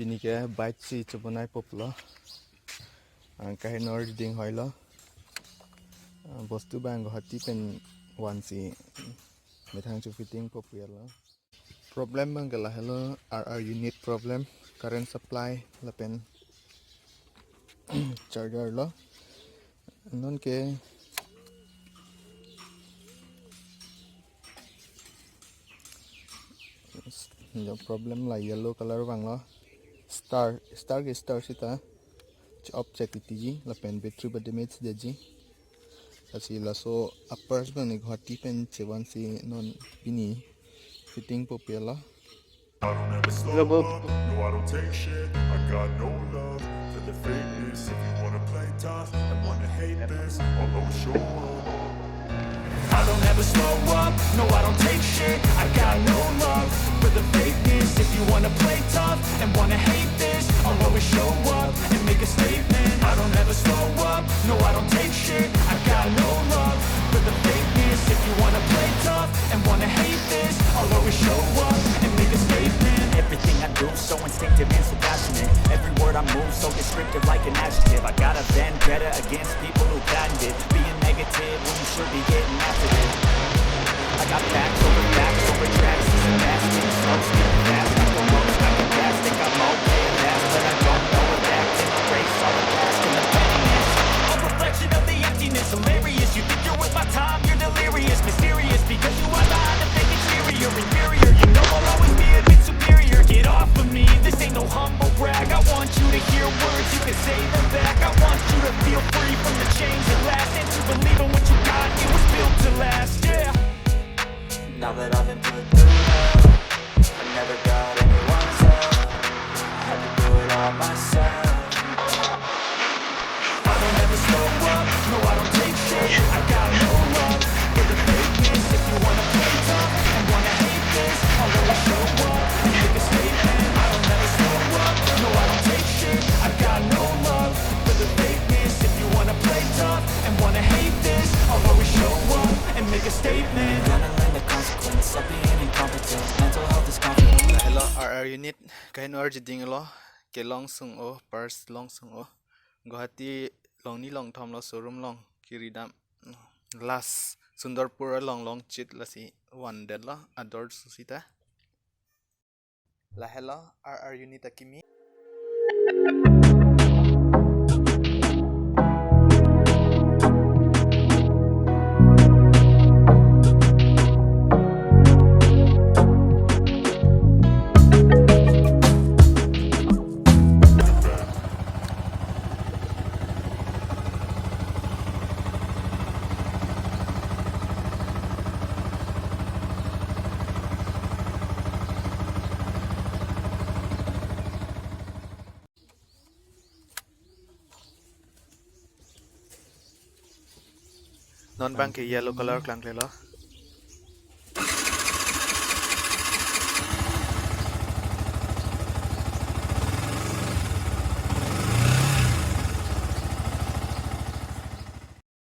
Pini ke bite si chubunai poplo. Kahit nording hoilo. Bostu bang hati pen one si. Methang chu fitting popular. Problem bang gala hello RR unit problem. Current supply la pen charger lo. Non ke the problem la yellow color bang lo. Star sita. Object itiji la pen battery ba damage deji. Kasi la so uppers ba ni ghati pen chewan si non pini fitting popular. I don't ever slow up, no I don't take shit. I got no love for the fakeness. If you wanna play tough and wanna hate this, I'll always show up. I don't ever slow up, no I don't take shit. I got no love for the fakeness. If you wanna play tough and wanna hate this, I'll always show up and make a statement. I don't ever slow up, no I don't take shit. I got no love for the fakeness. If you wanna play tough and wanna hate this, I'll always show up and make a statement. Everything I do so instinctive and so passionate. Every word I move so descriptive like an adjective. I got a vendetta against people who patented being negative when you should be getting after it. I got facts over tracks. This is fast, getting slow, speaking fast. I go low, smacking gas, think I'm okay at last, but I don't know if acting erase all the past and the pettiness. A reflection of the emptiness, hilarious. You think you're worth my time, you're delirious, mysterious because you are behind a fake exterior, inferior. You know I'll always be a bit superior. Get off of me, this ain't no humble brag. I want you to hear words, you can say them back. I want you to feel free from the chains that last, and to believe in what you got, it was built to last, yeah. Now that I've been put through hell, I never got anyone's help. I had to do it all myself. I don't ever slow up, no I don't take shit. I got no love for the fakeness. If you wanna play tough and wanna hate this, I'll always show up and make a statement. I don't ever slow up, no I don't take shit. I got no love for the fakeness. If you wanna play tough and wanna hate this, I'll always show up and make a statement. Gonna learn the consequence of being incompetent. Mental health is confident. Hello RR unit kahit nording lo. Ke long sung o purse long sung o. Guwahati long ni long thom lo showroom long kiridam last Sundarpur long chit la si one dead lo adored susita. La hello RR unit akimi. Non bang ke yellow color klang le lo.